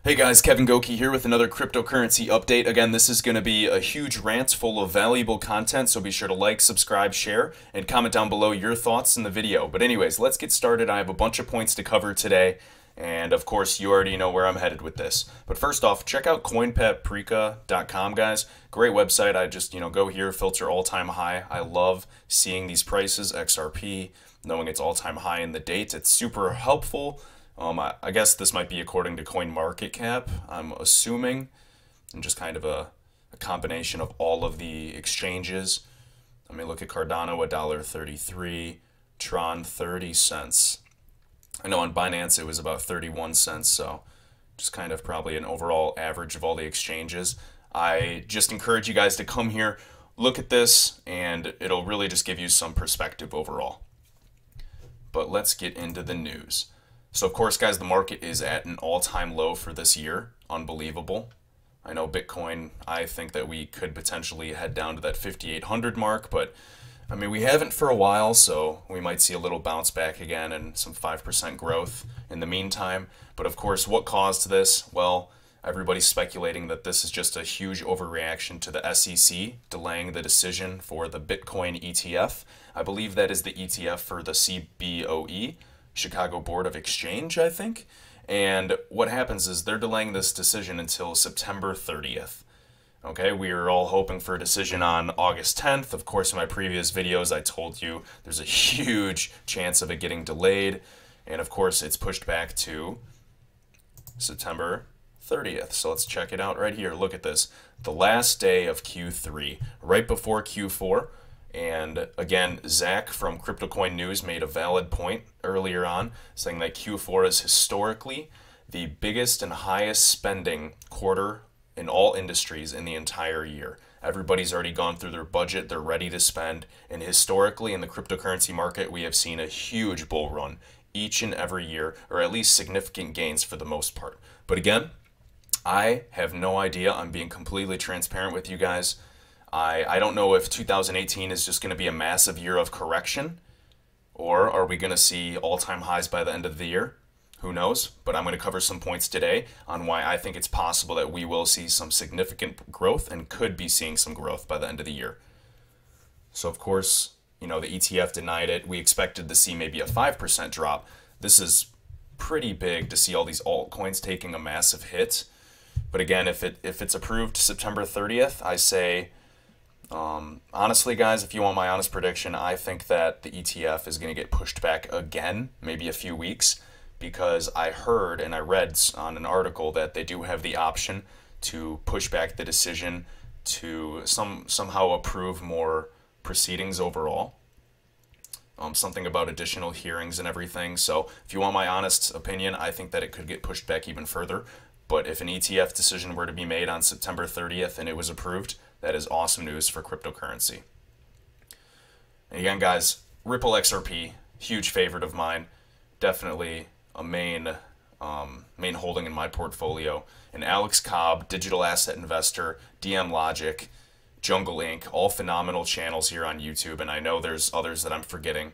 Hey guys, Kevin Goki here with another cryptocurrency update. Again, this is going to be a huge rant full of valuable content, so be sure to like, subscribe, share, and comment down below your thoughts in the video. But anyways, let's get started. I have a bunch of points to cover today, and of course, you already know where I'm headed with this. But first off, check out coinpaprika.com, guys. Great website. I just, go here, filter all-time high. I love seeing these prices, XRP, knowing it's all-time high in the date. It's super helpful. I guess this might be according to CoinMarketCap, I'm assuming, and just kind of a combination of all of the exchanges. I mean, look at Cardano, $1.33, Tron, 30 cents. I know on Binance it was about 31 cents, so just kind of probably an overall average of all the exchanges. I just encourage you guys to come here, look at this, and it'll really just give you some perspective overall. But let's get into the news. So of course, guys, the market is at an all-time low for this year. Unbelievable. I know Bitcoin, I think that we could potentially head down to that 5,800 mark, but I mean, we haven't for a while, so we might see a little bounce back again and some 5% growth in the meantime. But of course, what caused this? Well, everybody's speculating that this is just a huge overreaction to the SEC delaying the decision for the Bitcoin ETF. I believe that is the ETF for the CBOE, Chicago Board of Exchange, I think. And what happens is they're delaying this decision until September 30th. Okay, we are all hoping for a decision on August 10th. Of course, in my previous videos, I told you there's a huge chance of it getting delayed. And of course, it's pushed back to September 30th. So let's check it out right here. Look at this. The last day of Q3, right before Q4. And again, Zach from CryptoCoin News made a valid point earlier on, saying that Q4 is historically the biggest and highest spending quarter in all industries in the entire year. Everybody's already gone through their budget, they're ready to spend, and historically in the cryptocurrency market, we have seen a huge bull run each and every year, or at least significant gains for the most part. But again, I have no idea. I'm being completely transparent with you guys. I don't know if 2018 is just going to be a massive year of correction, or are we going to see all-time highs by the end of the year? Who knows? But I'm going to cover some points today on why I think it's possible that we will see some significant growth and could be seeing some growth by the end of the year. So of course, the ETF denied it. We expected to see maybe a 5% drop. This is pretty big to see all these altcoins taking a massive hit. But again, if it's approved September 30th, I say, honestly, guys, if you want my honest prediction, I think that the ETF is going to get pushed back again, maybe a few weeks, because I heard and I read on an article that they do have the option to push back the decision to somehow approve more proceedings overall. Something about additional hearings and everything. So if you want my honest opinion, I think that it could get pushed back even further. But if an ETF decision were to be made on September 30th and it was approved, that is awesome news for cryptocurrency. And again, guys, Ripple XRP, huge favorite of mine. Definitely a main holding in my portfolio. And Alex Cobb, digital asset investor, DM Logic, Jungle Inc., all phenomenal channels here on YouTube. And I know there's others that I'm forgetting.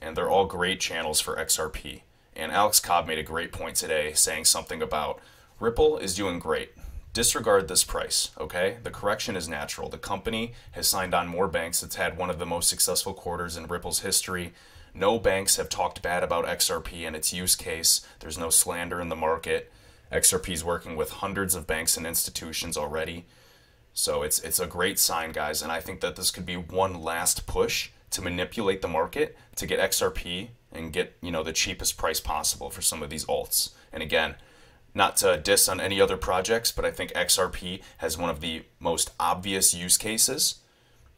And they're all great channels for XRP. And Alex Cobb made a great point today saying something about Ripple is doing great. Disregard this price, okay? The correction is natural. The company has signed on more banks. It's had one of the most successful quarters in Ripple's history. No banks have talked bad about XRP and its use case. There's no slander in the market. XRP is working with hundreds of banks and institutions already. So it's a great sign, guys, and I think that this could be one last push to manipulate the market to get XRP and get, the cheapest price possible for some of these alts. And again, not to diss on any other projects, but I think XRP has one of the most obvious use cases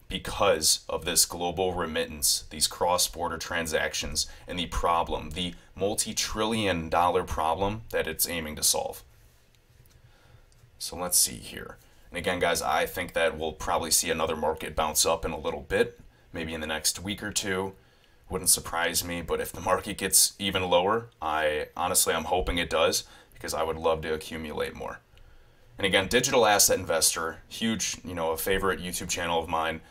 because of this global remittance, these cross-border transactions, and the multi-trillion-dollar problem that it's aiming to solve. So let's see here. And again, guys, I think that we'll probably see another market bounce up in a little bit, maybe in the next week or two. Wouldn't surprise me, but if the market gets even lower, I'm hoping it does, because I would love to accumulate more. And again, digital asset investor, huge, a favorite YouTube channel of mine.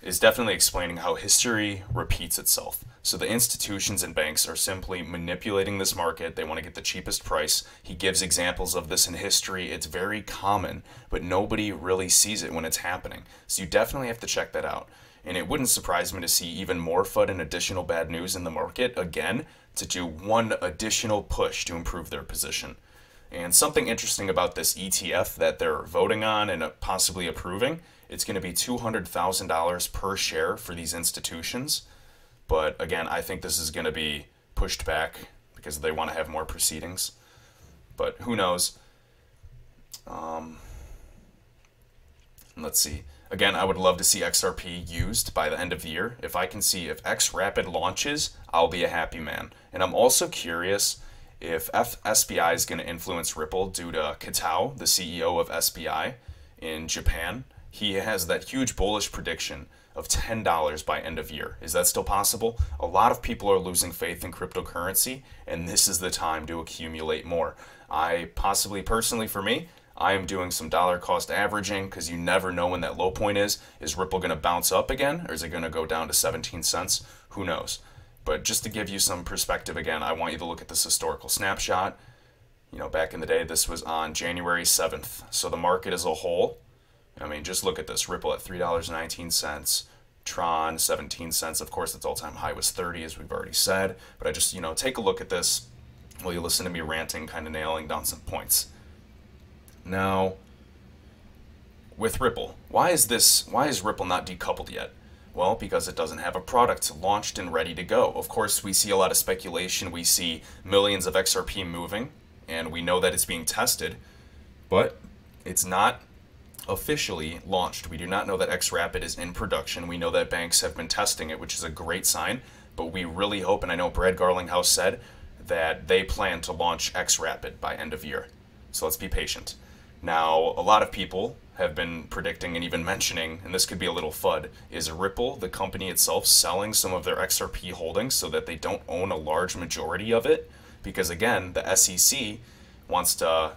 is definitely explaining how history repeats itself. So the institutions and banks are simply manipulating this market. They want to get the cheapest price. He gives examples of this in history. It's very common, but nobody really sees it when it's happening. So you definitely have to check that out. And it wouldn't surprise me to see even more FUD and additional bad news in the market, again, to do one additional push to improve their position. And something interesting about this ETF that they're voting on and possibly approving, it's going to be $200,000 per share for these institutions. But again, I think this is going to be pushed back because they want to have more proceedings. But who knows? Let's see. Again, I would love to see XRP used by the end of the year. If I can see if XRapid launches, I'll be a happy man. And I'm also curious if SBI is going to influence Ripple due to Kitao, the CEO of SBI in Japan. He has that huge bullish prediction of $10 by end of year. Is that still possible? A lot of people are losing faith in cryptocurrency, and this is the time to accumulate more. Personally for me, I am doing some dollar cost averaging because you never know when that low point is. Is Ripple going to bounce up again, or is it going to go down to 17 cents? Who knows? But just to give you some perspective again, I want you to look at this historical snapshot. You know, back in the day, this was on January 7th. So the market as a whole, I mean, just look at this. Ripple at $3.19, Tron 17 cents. Of course, its all-time high was 30, as we've already said. But I just, take a look at this while you listen to me ranting, kind of nailing down some points. Now, with Ripple, why is Ripple not decoupled yet? Well, because it doesn't have a product launched and ready to go. Of course, we see a lot of speculation. We see millions of XRP moving, and we know that it's being tested, but it's not officially launched. We do not know that XRapid is in production. We know that banks have been testing it, which is a great sign, but we really hope, and I know Brad Garlinghouse said, that they plan to launch XRapid by end of year. So let's be patient. Now, a lot of people have been predicting and even mentioning, and this could be a little FUD, is Ripple, the company itself, selling some of their XRP holdings so that they don't own a large majority of it? Because again, the SEC wants to,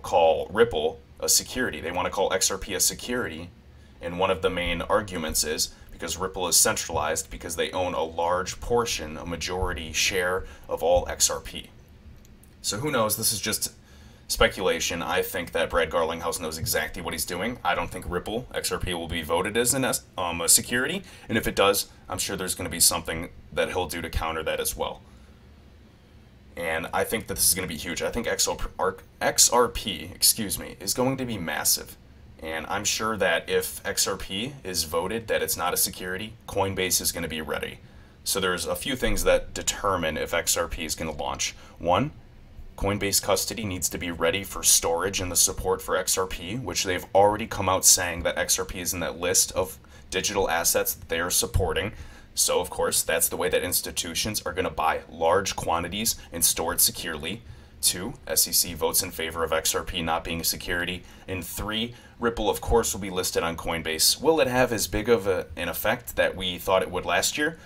call Ripple a security. They want to call XRP a security, and one of the main arguments is because Ripple is centralized because they own a large portion, a majority share of all XRP. So who knows? This is just speculation. I think that Brad Garlinghouse knows exactly what he's doing. I don't think Ripple, XRP, will be voted as a security, and if it does, I'm sure there's going to be something that he'll do to counter that as well. And I think that this is going to be huge. I think XRP, is going to be massive. And I'm sure that if XRP is voted that it's not a security, Coinbase is going to be ready. So there's a few things that determine if XRP is going to launch. One, Coinbase custody needs to be ready for storage and the support for XRP, which they've already come out saying that XRP is in that list of digital assets that they are supporting. So, of course, that's the way that institutions are going to buy large quantities and store it securely. 2, SEC votes in favor of XRP not being a security. And 3, Ripple, of course, will be listed on Coinbase. Will it have as big of an effect that we thought it would last year?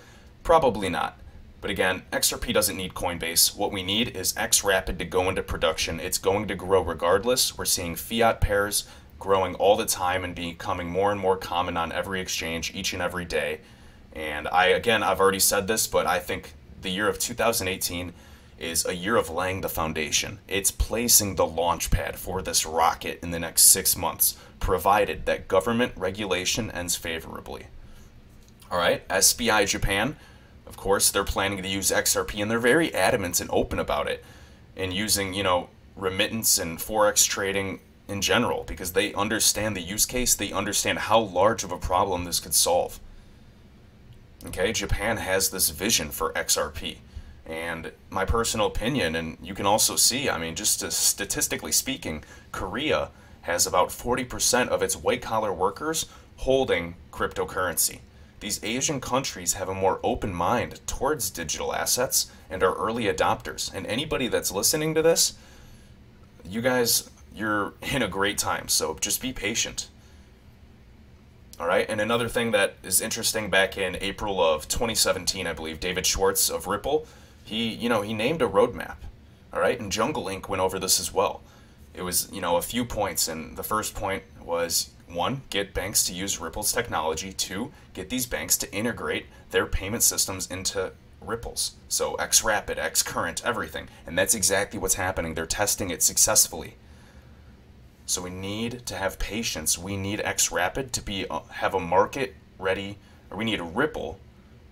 Probably not. But again, XRP doesn't need Coinbase. What we need is XRapid to go into production. It's going to grow regardless. We're seeing fiat pairs growing all the time and becoming more and more common on every exchange each and every day. And I've already said this, but I think the year of 2018 is a year of laying the foundation. It's placing the launch pad for this rocket in the next 6 months, provided that government regulation ends favorably. All right, SBI Japan, of course, they're planning to use XRP, and they're very adamant and open about it, and using, remittance and Forex trading in general, because they understand the use case, they understand how large of a problem this could solve. Okay, Japan has this vision for XRP, and my personal opinion, and you can also see, just statistically speaking, Korea has about 40% of its white-collar workers holding cryptocurrency. These Asian countries have a more open mind towards digital assets and are early adopters. And anybody that's listening to this, you guys, you're in a great time, so just be patient. All right, and another thing that is interesting, back in April of 2017, I believe, David Schwartz of Ripple, he named a roadmap. All right, and Jungle Inc. went over this as well. It was, a few points, and the first point was one, get banks to use Ripple's technology. Two, get these banks to integrate their payment systems into Ripple's. So XRapid, XCurrent, everything. And that's exactly what's happening. They're testing it successfully. So we need to have patience. We need XRapid to have a market ready, or we need Ripple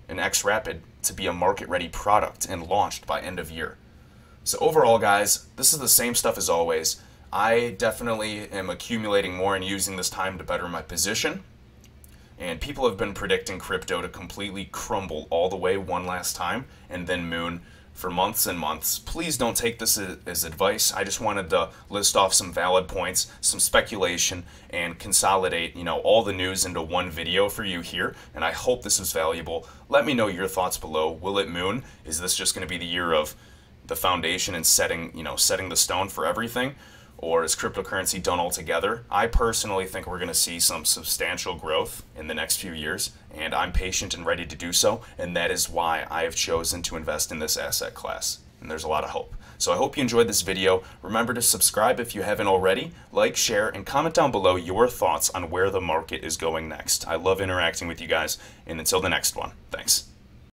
and XRapid to be a market ready product and launched by end of year. So overall, guys, this is the same stuff as always. I definitely am accumulating more and using this time to better my position. And people have been predicting crypto to completely crumble all the way one last time and then moon for months and months. Please don't take this as advice. I just wanted to list off some valid points, some speculation, and consolidate, all the news into one video for you here. And I hope this was valuable. Let me know your thoughts below. Will it moon? Is this just going to be the year of the foundation and setting the stone for everything? Or is cryptocurrency done altogether? I personally think we're going to see some substantial growth in the next few years, and I'm patient and ready to do so, and that is why I have chosen to invest in this asset class. And there's a lot of hope. So I hope you enjoyed this video. Remember to subscribe if you haven't already, like, share, and comment down below your thoughts on where the market is going next. I love interacting with you guys, and until the next one, thanks.